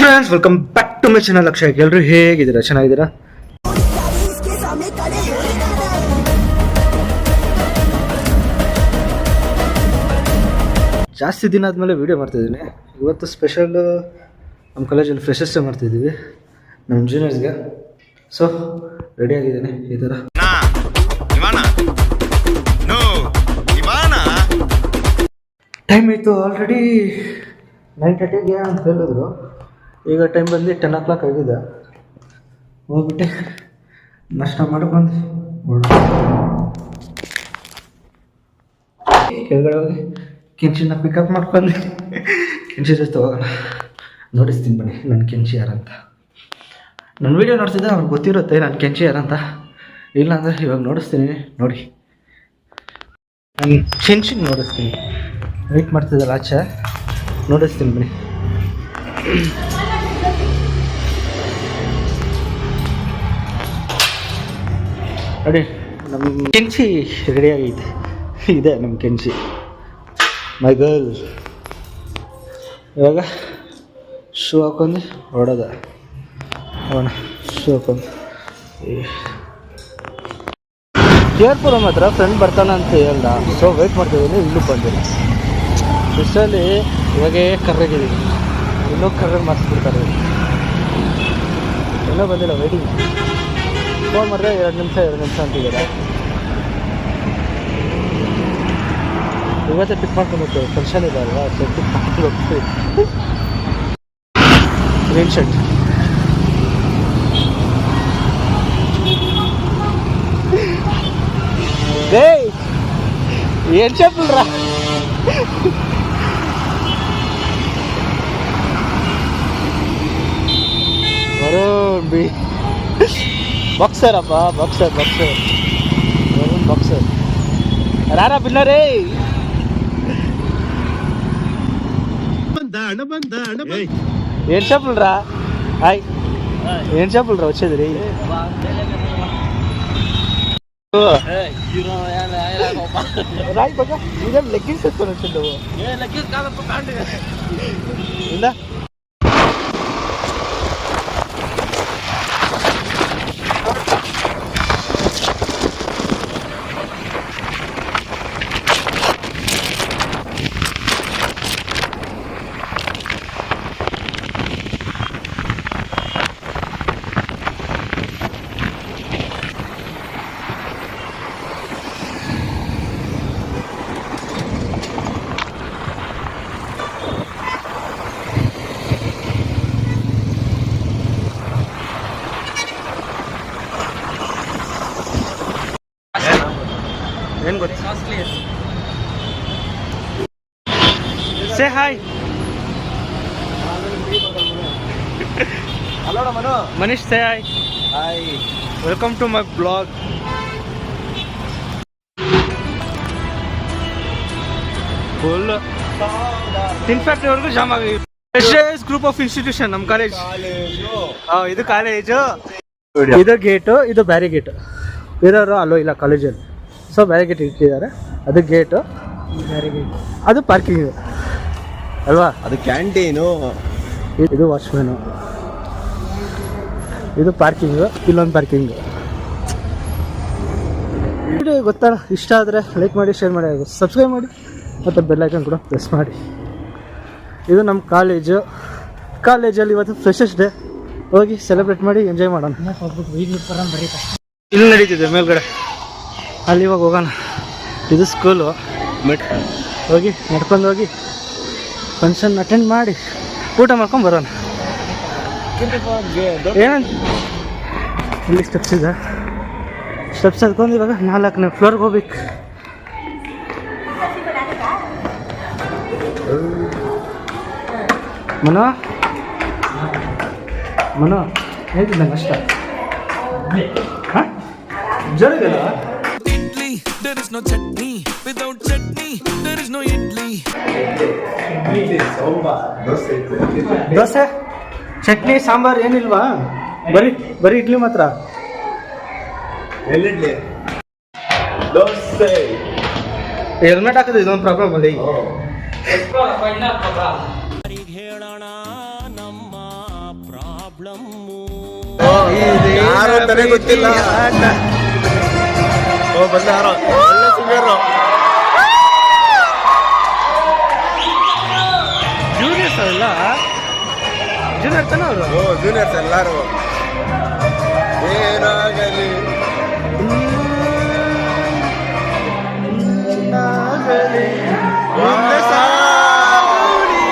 Friends, welcome back to my channel. Akshay, ಎಲ್ಲರೂ ಹೇಗಿದ್ದೀರಾ? ಚೆನ್ನಾಗಿದ್ದೀರಾ? ಜಾಸ್ತಿ ದಿನ ಆದಮೇಲೆ ವೀಡಿಯೋ ಮಾಡ್ತಾಯಿದ್ದೀನಿ. ಇವತ್ತು ಸ್ಪೆಷಲ್ ನಮ್ಮ ಕಾಲೇಜಲ್ಲಿ ಫ್ರೆಶರ್ಸ್ ಡೇ ಮಾಡ್ತಿದ್ದೀವಿ ನಮ್ಮ ಜೂನಿಯರ್ಸ್ಗೆ. ಸೊ ರೆಡಿಯಾಗಿದ್ದೀನಿ ಈ ಥರ. ಟೈಮ್ ಇತ್ತು ಆಲ್ರೆಡಿ 9:30ಗೆ ಅಂತ ಹೇಳಿದ್ರು. ಈಗ ಟೈಮ್ ಬಂದು 10 o'clock ಆಗಿದೆ. ಹೋಗ್ಬಿಟ್ಟು ನಾಷ್ಟ ಮಾಡ್ಕೊಂಡು ಕೆಳಗಡೆ ಹೋಗಿ ಕೆಂಚಿನ ಪಿಕಪ್ ಮಾಡ್ಕೊಂಡು ಕೆಂಚಿ ಜೊತೆ ಹೋಗೋಣ. ನೋಡಿಸ್ತೀನಿ ಬನ್ನಿ ನನ್ನ ಕೆಂಚಿ ಯಾರಂತ. ನನ್ನ ವೀಡಿಯೋ ನೋಡ್ತಿದ್ದೆ, ಅವ್ರಿಗೆ ಗೊತ್ತಿರುತ್ತೆ ನನ್ನ ಕೆಂಚಿ ಯಾರಂತ. ಇಲ್ಲ ಅಂದರೆ ಇವಾಗ ನೋಡಿಸ್ತೀನಿ, ನೋಡಿ ನಾನು ಕೆಂಚಿಗೆ ನೋಡಿಸ್ತೀನಿ. ವೆಯ್ಟ್ ಮಾಡ್ತಿದ್ದಲ್ಲ ಆಚೆ, ನೋಡಿಸ್ತೀನಿ ಬನ್ನಿ. ನೋಡಿ ನಮ್ಮ ಕೆಂಚಿ ರೆಡಿಯಾಗೈತೆ. ಇದೆ ನಮ್ಮ ಕೆಂಚಿ, ಮೈ ಗರ್ಲ್. ಇವಾಗ ಶೂ ಹಾಕೊಂಡು ಹೊಡೋದ ಹೋಗೋಣ. ಶೂ ಹಾಕೊಂಡು ಕೇರ್ಪುರಮ್ ಹತ್ರ ಫ್ರೆಂಡ್ ಬರ್ತಾನೆ ಅಂತ ಹೇಳ್ದ. ಸೊ ವೆಯ್ಟ್ ಮಾಡ್ತಿದ್ದೀನಿ. ಇಲ್ಲೂ ಬಂದಿಲ್ಲ. ಬಸ್ಸಲ್ಲಿ ಇವಾಗೇ ಕರ್ರಾಗಿದ್ದೀನಿ. ಇನ್ನೂ ಕರ್ರಾಗಿ ಮಾಡಿಸ್ಬಿಡ್ತಾರೆ. ಇನ್ನೂ ಬಂದಿಲ್ಲ, ವೇಟಿಂಗ್. ಫೋನ್ ಮಾಡಿದ್ರೆ 2 ನಿಮಿಷ ಅಂತಿದ್ದಾರೆ. ಇವತ್ತೇ ಪಿಕ್ ಮಾಡ್ಕೊಂಡು ಹೋಗ್ತೀವಿ, ಫಂಕ್ಷನ್ ಇದೆ ಅಲ್ವಾ. ಸೊ ಪಿಕ್ ಮಾಡ್ಕೊಂಡು ಹೋಗ್ತೀವಿ. ಗ್ರೀನ್ ಶರ್ಟ್ ಏನ್ చెప్పಲ್ರ. ವರುಣ್ ಬಿ ಬಾಕ್ಸರ್ ಅಪ್ಪ, ಬಾಕ್ಸರ್ ವರುಣ್ ಬಾಕ್ಸರ್. ರಾರಾ ಬಿಲ್ಲರೇ ఏం చెప్పులరా? హాయ్, ఏం చెప్పులరా వచ్చేది రే? రాయి పక్క ఇదేం లెగ్గిన్స్ వేసుకొని వచ్చిండవు. ఇందా ಏನು ಗೊತ್ತು? Say hi. Hello Manu. Manish say hi. Hi, welcome to my blog. Full ಇನ್ಫ್ಯಾಕ್ಟ್ರಿವರೆಗೂ ಜಾಮ್ ಆಗಿ. ಫ್ರೆಶರ್ಸ್ ಗ್ರೂಪ್ ಆಫ್ ಇನ್ಸ್ಟಿಟ್ಯೂಷನ್ ನಮ್ಮ ಕಾಲೇಜ್. ಇದು ಕಾಲೇಜು, ಇದು ಗೇಟು, ಇದು ಬ್ಯಾರಿಗೇಟು. ಇರೋರು ಅಲ್ಲೋ ಇಲ್ಲ ಕಾಲೇಜಲ್ಲಿ. ಸೊ ಬ್ಯಾರಿಗೇಟ್ ಇಟ್ಟಿದ್ದಾರೆ. ಅದು ಗೇಟು, ಅದು ಪಾರ್ಕಿಂಗು ಅಲ್ವಾ. ಅದು ಕ್ಯಾಂಟೀನು, ಇದು ವಾಚ್ಮ್ಯಾನು, ಇದು ಪಾರ್ಕಿಂಗು, ಇಲ್ಲೊಂದು ಪಾರ್ಕಿಂಗು. ವಿಡಿಯೋ ಗೊತ್ತಾ? ಇಷ್ಟ ಆದರೆ ಲೈಕ್ ಮಾಡಿ, ಶೇರ್ ಮಾಡಿ, ಸಬ್ಸ್ಕ್ರೈಬ್ ಮಾಡಿ, ಮತ್ತು ಬೆಲ್ ಐಕನ್ ಕೂಡ ಪ್ರೆಸ್ ಮಾಡಿ. ಇದು ನಮ್ಮ ಕಾಲೇಜಲ್ಲಿ ಇವತ್ತು ಫ್ರೆಶರ್ಸ್ ಡೇ. ಹೋಗಿ ಸೆಲೆಬ್ರೇಟ್ ಮಾಡಿ ಎಂಜಾಯ್ ಮಾಡೋಣ. ಇಲ್ಲಿ ನಡೀತಿದೆ ಮೇಲ್ಗಡೆ, ಅಲ್ಲಿ ಇವಾಗ ಹೋಗೋಣ. ಇದು ಸ್ಕೂಲು. ಹೋಗಿ ನಡ್ಕೊಂಡು ಹೋಗಿ ಫಂಕ್ಷನ್ ಅಟೆಂಡ್ ಮಾಡಿ ಊಟ ಮಾಡ್ಕೊಂಡು ಬರೋಣ. ಏನಂತ ಇಲ್ಲಿ ಸ್ಟೆಪ್ಸ್ ಇದೆ. ಸ್ಟೆಪ್ಸ್ ಹತ್ಕೊಂಡು ಇವಾಗ 4ನೇ ಫ್ಲೋರ್ಗೆ ಹೋಗ್ಬೇಕು. ಮನೋ ಹೇಳ್ತಿದ್ದ ಕಷ್ಟ. ಹಾಂ ಜೋರಿದೆಲ್ಲ. There is no chutney without chutney. There is no idli. Dosa, chutney, sambar ಏನಿಲ್ವಾ? ಬರೀ ಇಡ್ಲಿ ಮಾತ್ರ. ಎಲ್ಲಿಡ್ಲಿ? ದೋಸೆ. ಹೆಲ್ಮೆಟ್ ಹಾಕಿದ್ರೆ ಇದೊಂದು ಪ್ರಾಬ್ಲಮ್ ಅಲ್ಲಿ. ಹೇಳೋಣ ನಮ್ಮ ಪ್ರಾಬ್ಲಮ್ಮು. ಯಾರು ಅಂತಾನೆ ಗೊತ್ತಿಲ್ಲ. ಬಂದ ಯಾರೋ ಒಳ್ಳೆ ಸಿಂಗರು. ಜೂನಿಯರ್ಸ್ ಅಲ್ಲ, ಜೂನಿಯರ್ ತಾನೆ ಅವರು. ಜೂನಿಯರ್ಸ್ ಎಲ್ಲಾರು. ಏನಾಗಲಿ ಮುಂದೆ ಸಾಗುನಿ.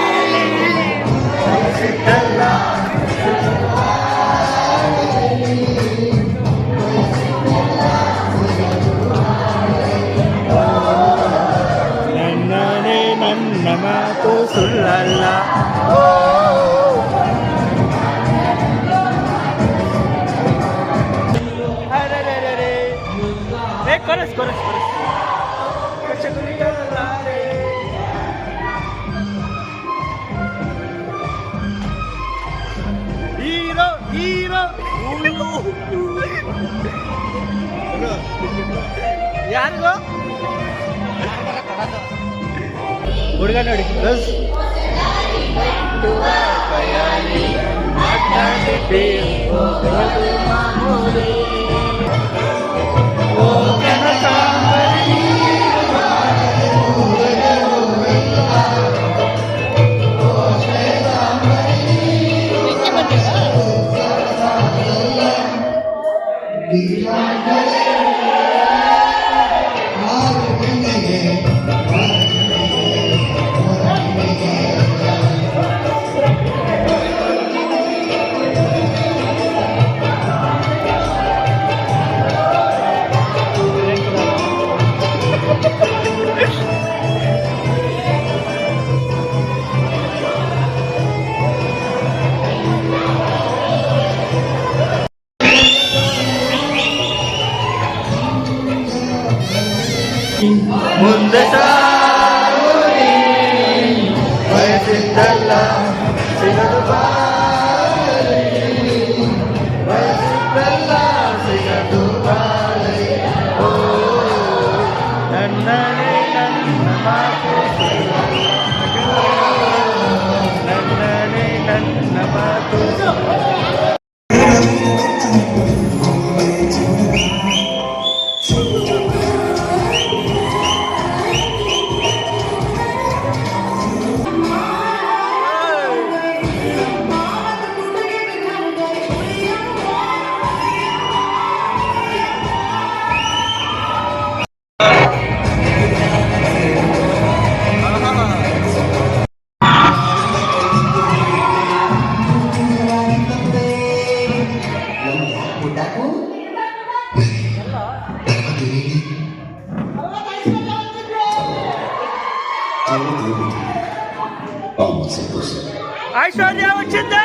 ನನ್ನನೇ ನನ್ನ ಮಾತು ಸುಳ್ಳಲ್ಲ. ಕೊರಸ್ ಹೀರೋ ಯಾರಿಗೋ ಹುಡುಗ ನೋಡಿ. ಮುಂದೆ ಸಾಗುನಿ ಬಯಸಿದ್ದಲ್ಲ ಸಿಗದು ಬಾಳಿ, ಬಯಸಿದ್ದಲ್ಲ ಸಿಗದು ಬಾಳಿ. ಓ ನನ್ನನೇ ನನ್ನ ಮಾತು ನನ್ನನೇ ನನ್ನ ಮಾತು. ಐಶ್ವರ್ಯ వచ్చింది.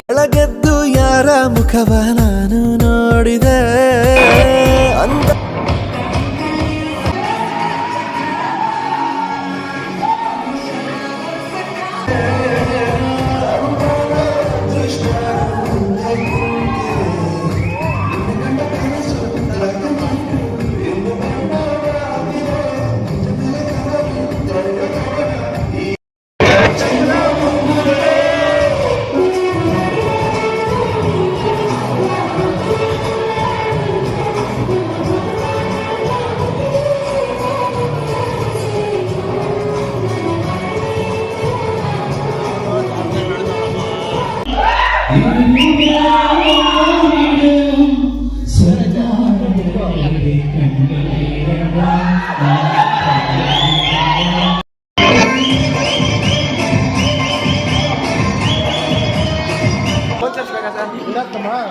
ಬೆಳಗೆದ್ದು ಯಾರ ಮುಖವ ನಾನು ನೋಡಿದೆ ಅಂತ.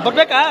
ಬರ್ಬೇಕಾ?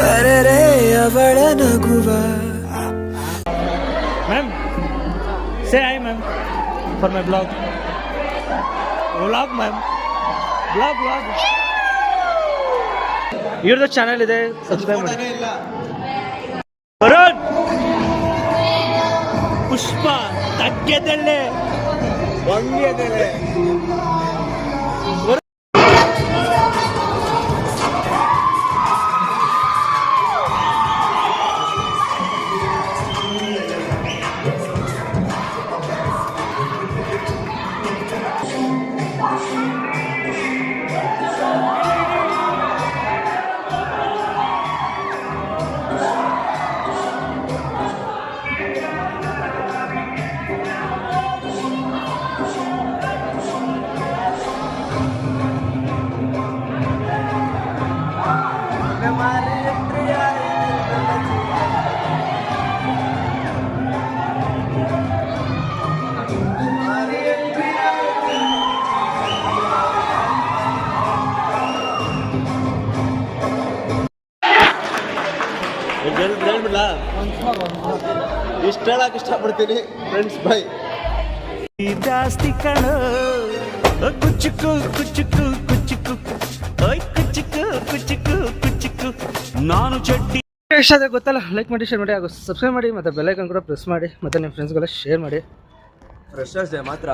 ಅರೆರೆ ಅವಳ ನಗುವ Ma'am, say hi, ma'am, for my vlog. Vlog, ma'am. Vlog. ಇವ್ರದ್ದು ಚಾನಲ್ ಇದೆ, ಸಬ್ಸ್ಕ್ರೈಬ್ ಮಾಡಿ. ವರುಣ್, ಪುಷ್ಪ ತಗ್ಗೆದಲ್ಲೇ ಹೇಳ್ಬಿಡ್ಲಾ ಇಷ್ಟ ಹೇಳಕ್ ಇಷ್ಟಪಡ್ತೀನಿ ಫ್ರೆಂಡ್ಸ್ ಬೈ. ಜಾಸ್ತಿ ಕಣೋ ಕುಚ್ಚುಕು ಓಯ್ ಕುಚ್ಚುಕು ನಾನು ಚಡ್ಡಿ. ಇಷ್ಟ ಆದರೆ ಗೊತ್ತಲ್ಲ, ಲೈಕ್ ಮಾಡಿ, ಶೇರ್ ಮಾಡಿ, ಹಾಗೂ ಸಬ್ಸ್ಕ್ರೈಬ್ ಮಾಡಿ, ಮತ್ತು ಬೆಲ್ಲೈಕನ್ ಕೂಡ ಪ್ರೆಸ್ ಮಾಡಿ, ಮತ್ತು ನಿಮ್ಮ ಫ್ರೆಂಡ್ಸ್ಗೆಲ್ಲ ಶೇರ್ ಮಾಡಿ. ಫ್ರೆಶರ್ಸ್ ಡೇ ಮಾತ್ರ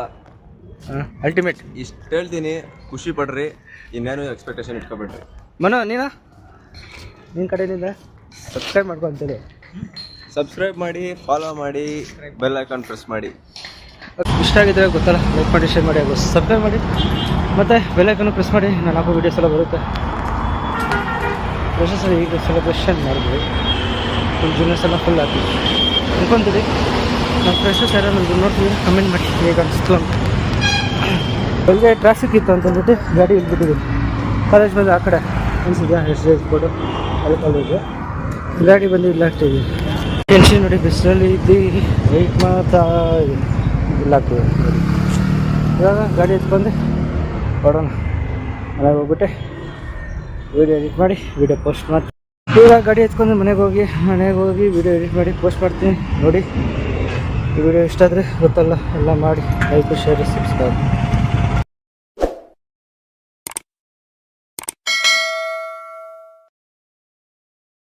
ಅಲ್ಟಿಮೇಟ್. ಇಷ್ಟು ಹೇಳ್ತೀನಿ, ಖುಷಿ ಪಡ್ರಿ, ಇನ್ನೇನು ಎಕ್ಸ್ಪೆಕ್ಟೇಷನ್ ಇಟ್ಕೊಬೇಡ್ರಿ. ಮನೋ ನಿನ್ನ ಕಡೆಯಿಂದ ಸಬ್ಸ್ಕ್ರೈಬ್ ಮಾಡ್ಕೊ ಅಂತೇಳಿ. ಸಬ್ಸ್ಕ್ರೈಬ್ ಮಾಡಿ, ಫಾಲೋ ಮಾಡಿ, ಬೆಲ್ ಐಕಾನ್ ಪ್ರೆಸ್ ಮಾಡಿ. ಇಷ್ಟ ಆಗಿದ್ರೆ ಗೊತ್ತಲ್ಲ, ಲೈಕ್ ಮಾಡಿ, ಶೇರ್ ಮಾಡಿ, ಹಾಗೂ ಸಬ್ಸ್ಕ್ರೈಬ್ ಮಾಡಿ, ಮತ್ತು ಬೆಲ್ಲೈಕನ್ನು ಪ್ರೆಸ್ ಮಾಡಿ. ನಾನು ಹಾಕೋ ವೀಡಿಯೋಸ್ ಎಲ್ಲ ಬರುತ್ತೆ. ಫ್ರೆಶರ್ಸ್ ಈಗ ಸೆಲೆಬ್ರೇಷನ್ ಮಾಡಿದ್ವಿ, ನಮ್ಮ ಜೂನಿಯರ್ಸ್ ಎಲ್ಲ ಫುಲ್ ಹಾಕಿ ಅನ್ಕೊಂತೀವಿ. ನಮ್ಮ ಫ್ರೆಶರ್ಸ್ ಯಾರು ನಮ್ದು ನೋಡ್ತೀವಿ, ಕಮೆಂಟ್ ಮಾಡಿ ಹೇಗೆ ಅನಿಸ್ತು ಅಂತ. ಬೆಳಗ್ಗೆ ಟ್ರಾಫಿಕ್ ಇತ್ತು ಅಂತಂದ್ಬಿಟ್ಟು ಗಾಡಿ ಇಟ್ಬಿಟ್ಟಿದ್ವಿ. ಕಾಲೇಜ್ ಬಂದು ಆ ಕಡೆ ಅನಿಸಿದ್ಯಾ ಎಷ್ಟು ಕೊಡು ಅಲ್ಲಿ ಕಾಲೇಜು, ಗಾಡಿ ಬಂದು ಇಲ್ಲ ಆಗ್ತೀವಿ. ಟೆನ್ಷನ್ ನೋಡಿ, ಬಿಸಿಲಲ್ಲಿ ಇದ್ದು ವೆಯ್ಟ್ ಮಾಡ್ತಾ ಇಲ್ಲ ಆಗ್ತೀವಿ. ಇವಾಗ ಗಾಡಿ ಎತ್ಕೊಂಡು ಹೊಡೋಣ. ಮನೆಗೆ ಹೋಗ್ಬಿಟ್ಟೆ ವೀಡಿಯೋ ಎಡಿಟ್ ಮಾಡಿ ವೀಡಿಯೋ ಪೋಸ್ಟ್ ಮಾಡ್ತೀನಿ. ಇವಾಗ ಗಾಡಿ ಎತ್ಕೊಂಡು ಮನೆಗೆ ಹೋಗಿ ವೀಡಿಯೋ ಎಡಿಟ್ ಮಾಡಿ ಪೋಸ್ಟ್ ಮಾಡ್ತೀನಿ. ನೋಡಿ, ಈ ವಿಡಿಯೋ ಇಷ್ಟ ಆದರೆ ಗೊತ್ತಲ್ಲ, ಎಲ್ಲ ಮಾಡಿ ಲೈಕ್, ಶೇರ್, ಸಬ್ಸ್ಕ್ರೈಬ್.